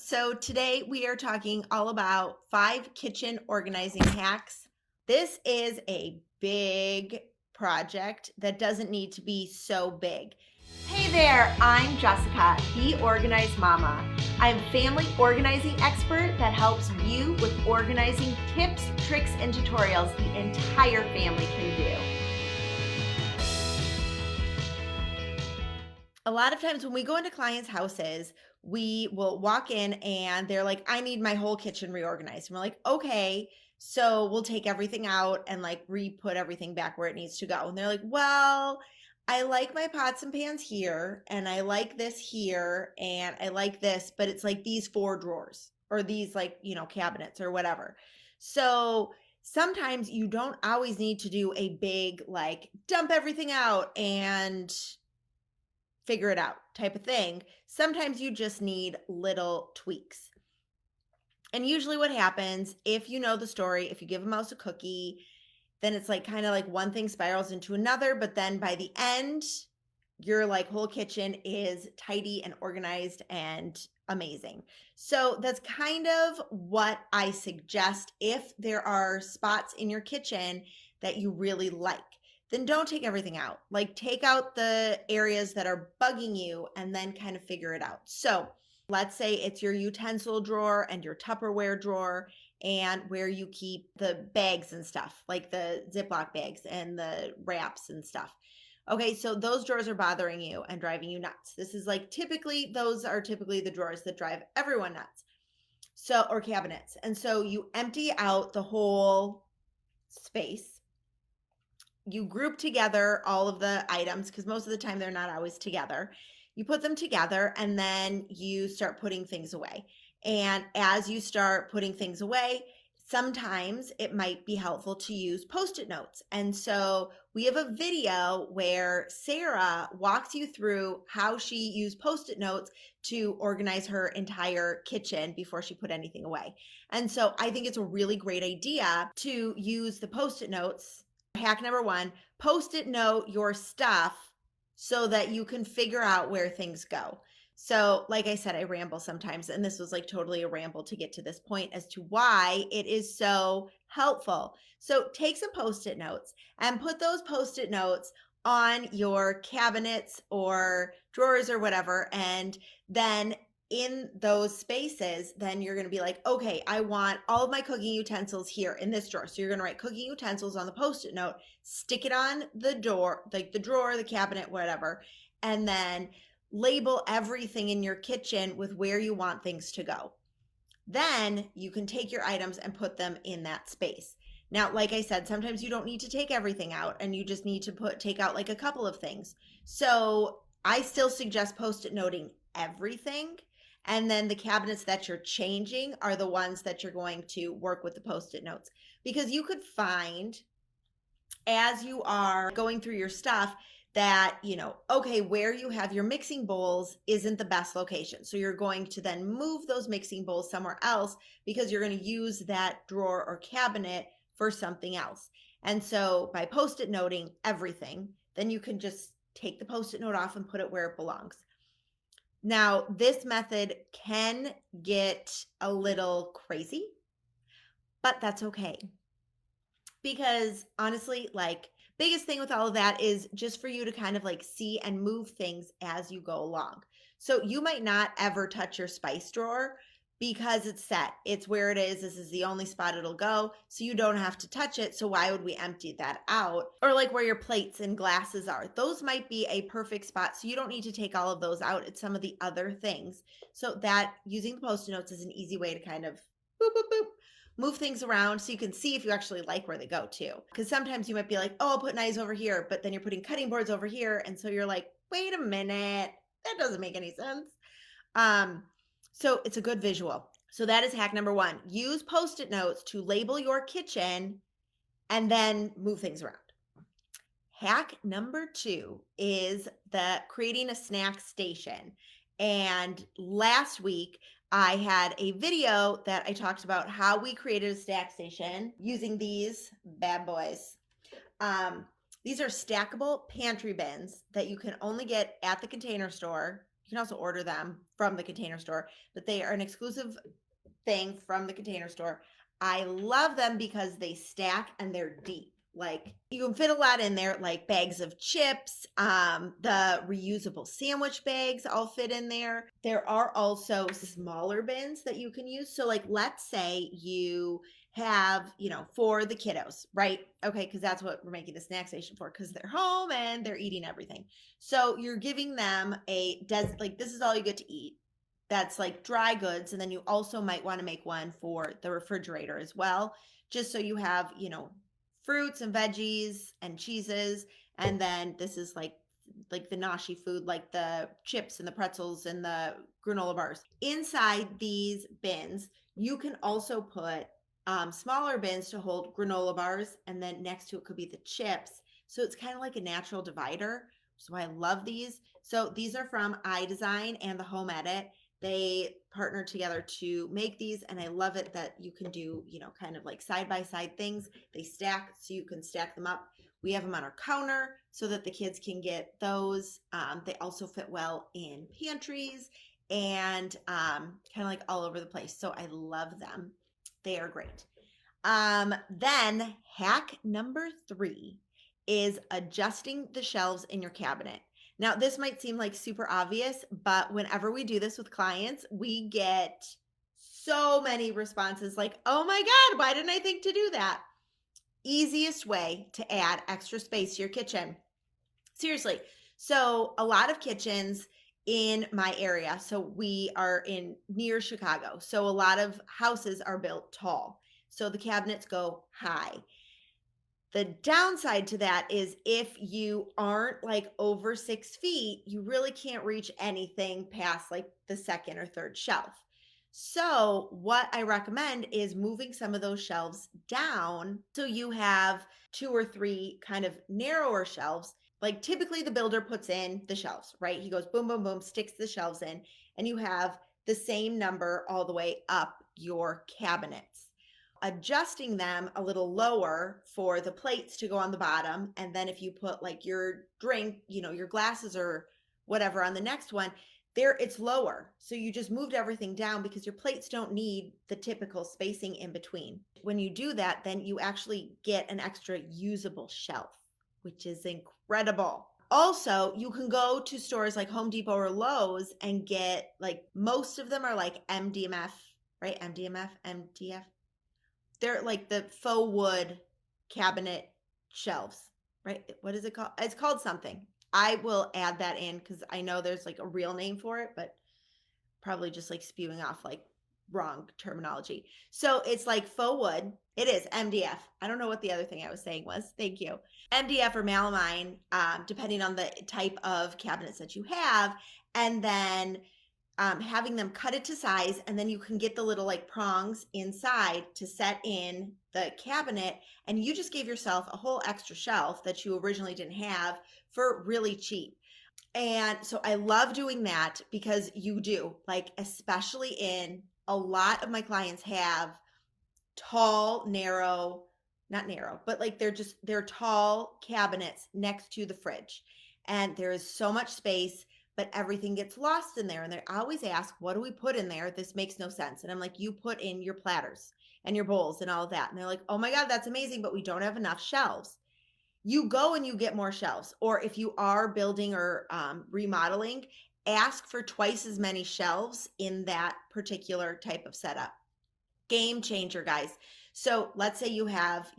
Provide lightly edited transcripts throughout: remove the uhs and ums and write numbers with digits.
So today we are talking all about 5 kitchen organizing hacks. This is a big project that doesn't need to be so big. Hey there, I'm Jessica, the Organized Mama. I'm a family organizing expert that helps you with organizing tips, tricks, and tutorials the entire family can do. A lot of times when we go into clients' houses, we will walk in and they're like, I need my whole kitchen reorganized. And we're like, okay, so we'll take everything out and like re-put everything back where it needs to go. And they're like, well, I like my pots and pans here, and I like this here, and I like this, but it's like these 4 drawers or these like, cabinets or whatever. So sometimes you don't always need to do a big like dump everything out and figure it out type of thing. Sometimes you just need little tweaks. And usually what happens, if you know the story, if you give a mouse a cookie, then it's like kind of like one thing spirals into another, but then by the end, your like whole kitchen is tidy and organized and amazing. So that's kind of what I suggest if there are spots in your kitchen that you really like. Then don't take everything out. Like take out the areas that are bugging you and then kind of figure it out. So let's say it's your utensil drawer and your Tupperware drawer and where you keep the bags and stuff, like the Ziploc bags and the wraps and stuff. Okay, so those drawers are bothering you and driving you nuts. This is like those are typically the drawers that drive everyone nuts. So, or cabinets. And so you empty out the whole space. You group together all of the items because most of the time they're not always together. You put them together and then you start putting things away. And as you start putting things away, sometimes it might be helpful to use Post-it notes. And so we have a video where Sarah walks you through how she used Post-it notes to organize her entire kitchen before she put anything away. And so I think it's a really great idea to use the Post-it notes. Hack number 1, Post-it note your stuff so that you can figure out where things go. So like I said, I ramble sometimes, and this was like totally a ramble to get to this point as to why it is so helpful. So take some Post-it notes and put those Post-it notes on your cabinets or drawers or whatever. And then in those spaces, then you're going to be like, okay, I want all of my cooking utensils here in this drawer. So you're going to write cooking utensils on the Post-it note, stick it on the door, like the drawer, the cabinet, whatever, and then label everything in your kitchen with where you want things to go. Then you can take your items and put them in that space. Now, like I said, sometimes you don't need to take everything out and you just need to take out like a couple of things. So I still suggest Post-it noting everything. And then the cabinets that you're changing are the ones that you're going to work with the Post-it notes. Because you could find as you are going through your stuff that, okay, where you have your mixing bowls isn't the best location. So you're going to then move those mixing bowls somewhere else because you're going to use that drawer or cabinet for something else. And so by Post-it noting everything, then you can just take the Post-it note off and put it where it belongs. Now, this method can get a little crazy, but that's okay. Because honestly, like biggest thing with all of that is just for you to kind of like see and move things as you go along. So you might not ever touch your spice drawer because it's set. It's where it is. This is the only spot it'll go. So you don't have to touch it. So why would we empty that out? Or like where your plates and glasses are. Those might be a perfect spot. So you don't need to take all of those out. It's some of the other things. So that using the Post-it notes is an easy way to kind of boop, boop, boop, move things around so you can see if you actually like where they go too. Because sometimes you might be like, oh, I'll put knives over here, but then you're putting cutting boards over here. And so you're like, wait a minute, that doesn't make any sense. So it's a good visual. So that is hack number 1. Use Post-it notes to label your kitchen and then move things around. Hack number 2 is creating a snack station. And last week, I had a video that I talked about how we created a snack station using these bad boys. These are stackable pantry bins that you can only get at the Container Store You can also order them from the Container Store, but they are an exclusive thing from the Container Store. I love them because they stack and they're deep. Like you can fit a lot in there, like bags of chips, the reusable sandwich bags all fit in there. There are also smaller bins that you can use. So like, let's say you have, for the kiddos, right? Okay, because that's what we're making the snack station for, because they're home and they're eating everything. So you're giving them like this is all you get to eat. That's like dry goods. And then you also might want to make one for the refrigerator as well, just so you have, fruits and veggies and cheeses. And then this is like the nashi food, like the chips and the pretzels and the granola bars. Inside these bins, you can also put smaller bins to hold granola bars, and then next to it could be the chips. So it's kind of like a natural divider. So I love these. So these are from iDesign and the Home Edit. They partnered together to make these, and I love it that you can do, kind of like side by side things. They stack, so you can stack them up. We have them on our counter so that the kids can get those. They also fit well in pantries and kind of like all over the place. So I love them. They are great. Then hack number 3 is adjusting the shelves in your cabinet. Now, this might seem like super obvious, but whenever we do this with clients, we get so many responses like, oh my God, why didn't I think to do that? Easiest way to add extra space to your kitchen. Seriously. So a lot of kitchens in my area, so we are near Chicago. So a lot of houses are built tall. So the cabinets go high. The downside to that is if you aren't like over 6 feet, you really can't reach anything past like the second or third shelf. So what I recommend is moving some of those shelves down so you have 2 or 3 kind of narrower shelves. Like typically the builder puts in the shelves, right? He goes boom, boom, boom, sticks the shelves in, and you have the same number all the way up your cabinets. Adjusting them a little lower for the plates to go on the bottom. And then if you put like your drink, your glasses or whatever on the next one, there it's lower. So you just moved everything down because your plates don't need the typical spacing in between. When you do that, then you actually get an extra usable shelf, which is incredible. Also, you can go to stores like Home Depot or Lowe's and get like, most of them are like MDF, right? MDF. They're like the faux wood cabinet shelves, right? What is it called? It's called something. I will add that in because I know there's like a real name for it, but probably just like spewing off like wrong terminology. So it's like faux wood. It is MDF. I don't know what the other thing I was saying was. Thank you. MDF or melamine, depending on the type of cabinets that you have. And then having them cut it to size, and then you can get the little like prongs inside to set in the cabinet, and you just gave yourself a whole extra shelf that you originally didn't have for really cheap. And so I love doing that because you do, like, especially in a lot of my clients have tall, not narrow, but like they're tall cabinets next to the fridge, and there is so much space, but everything gets lost in there. And they always ask, what do we put in there? This makes no sense. And I'm like, you put in your platters and your bowls and all of that. And they're like, oh my God, that's amazing, but we don't have enough shelves. You go and you get more shelves. Or if you are building or remodeling, ask for twice as many shelves in that particular type of setup. Game changer, guys. So let's say you have,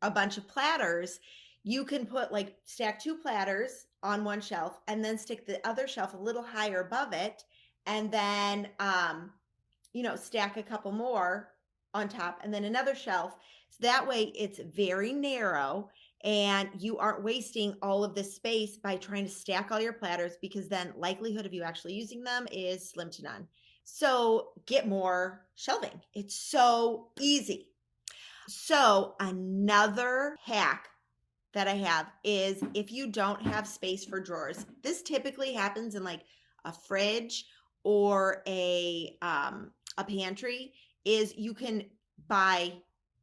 a bunch of platters. You can put like stack 2 platters on one shelf and then stick the other shelf a little higher above it. And then, stack a couple more on top and then another shelf. So that way it's very narrow and you aren't wasting all of this space by trying to stack all your platters, because then likelihood of you actually using them is slim to none. So get more shelving. It's so easy. So another hack that I have is if you don't have space for drawers, this typically happens in like a fridge or a pantry, is you can buy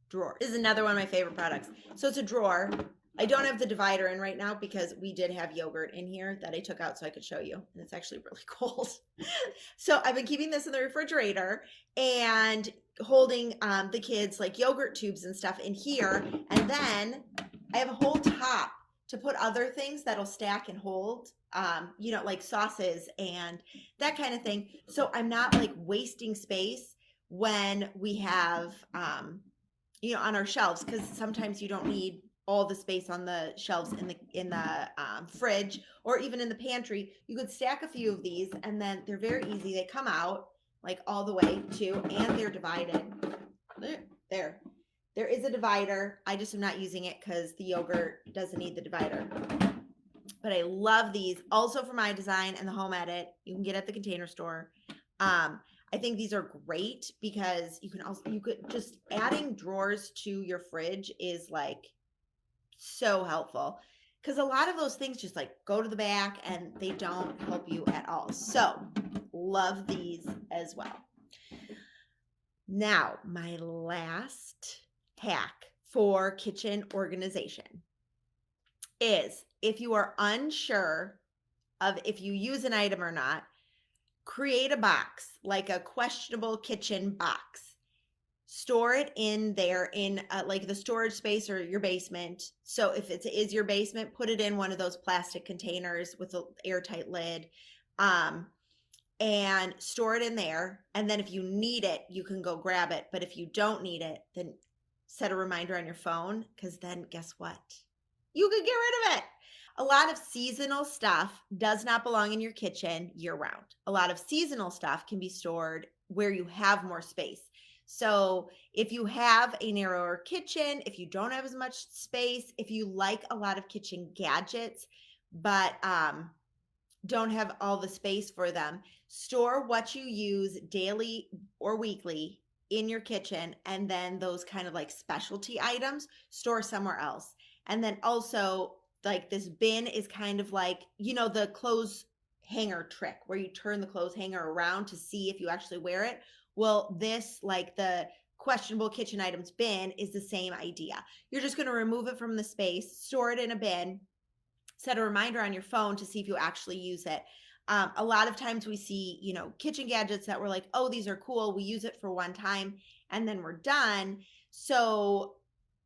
drawer. This is another one of my favorite products. So it's a drawer I don't have the divider in right now because we did have yogurt in here that I took out so I could show you. And it's actually really cold. So I've been keeping this in the refrigerator and holding the kids like yogurt tubes and stuff in here. And then I have a whole top to put other things that'll stack and hold, you know, like sauces and that kind of thing. So I'm not like wasting space when we have, you know, on our shelves, because sometimes you don't need all the space on the shelves in the fridge or even in the pantry. You could stack a few of these, and then they're very easy. They come out like all the way too, and they're divided. There is a divider. I just am not using it because the yogurt doesn't need the divider. But I love these also for my design and the home edit. You can get at the Container Store. I think these are great because you could just adding drawers to your fridge is like so helpful, because a lot of those things just like go to the back and they don't help you at all. So love these as well. Now, my last hack for kitchen organization is, if you are unsure of if you use an item or not, create a box, like a questionable kitchen box. Store it in there in like the storage space or your basement. So if it is your basement, put it in one of those plastic containers with an airtight lid, and store it in there. And then if you need it, you can go grab it. But if you don't need it, then set a reminder on your phone, because then guess what? You could get rid of it. A lot of seasonal stuff does not belong in your kitchen year round. A lot of seasonal stuff can be stored where you have more space. So if you have a narrower kitchen, if you don't have as much space, if you like a lot of kitchen gadgets, but don't have all the space for them, store what you use daily or weekly in your kitchen, and then those kind of like specialty items, store somewhere else. And then also, like, this bin is kind of like, you know, the clothes hanger trick where you turn the clothes hanger around to see if you actually wear it. Well, this, like the questionable kitchen items bin, is the same idea. You're just going to remove it from the space, store it in a bin, set a reminder on your phone to see if you actually use it. A lot of times we see, you know, kitchen gadgets that we're like, oh, these are cool. We use it for one time and then we're done. So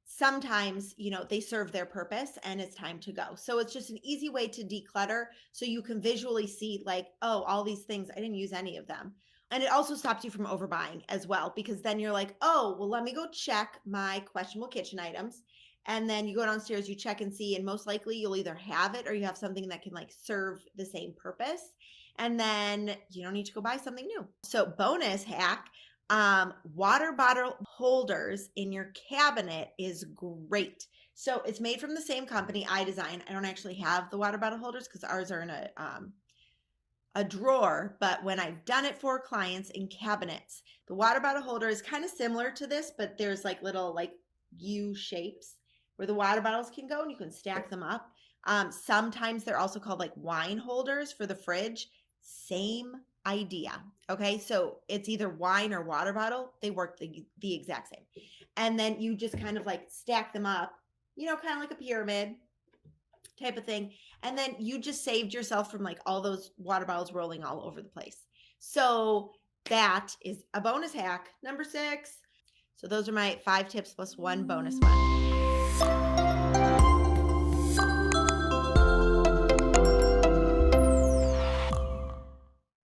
sometimes, you know, they serve their purpose and it's time to go. So it's just an easy way to declutter, so you can visually see like, oh, all these things, I didn't use any of them. And it also stops you from overbuying as well, because then you're like, oh, well, let me go check my questionable kitchen items. And then you go downstairs, you check and see, and most likely you'll either have it or you have something that can like serve the same purpose. And then you don't need to go buy something new. So bonus hack, water bottle holders in your cabinet is great. So it's made from the same company, iDesign. I don't actually have the water bottle holders because ours are in a drawer, but when I've done it for clients in cabinets, the water bottle holder is kind of similar to this, but there's like little like U shapes where the water bottles can go and you can stack them up. Sometimes they're also called like wine holders for the fridge. Same idea. Okay, so it's either wine or water bottle. They work the exact same. And then you just kind of like stack them up, you know, kind of like a pyramid type of thing. And then you just saved yourself from like all those water bottles rolling all over the place. So that is a bonus hack, number 6. So those are my 5 tips plus one bonus one.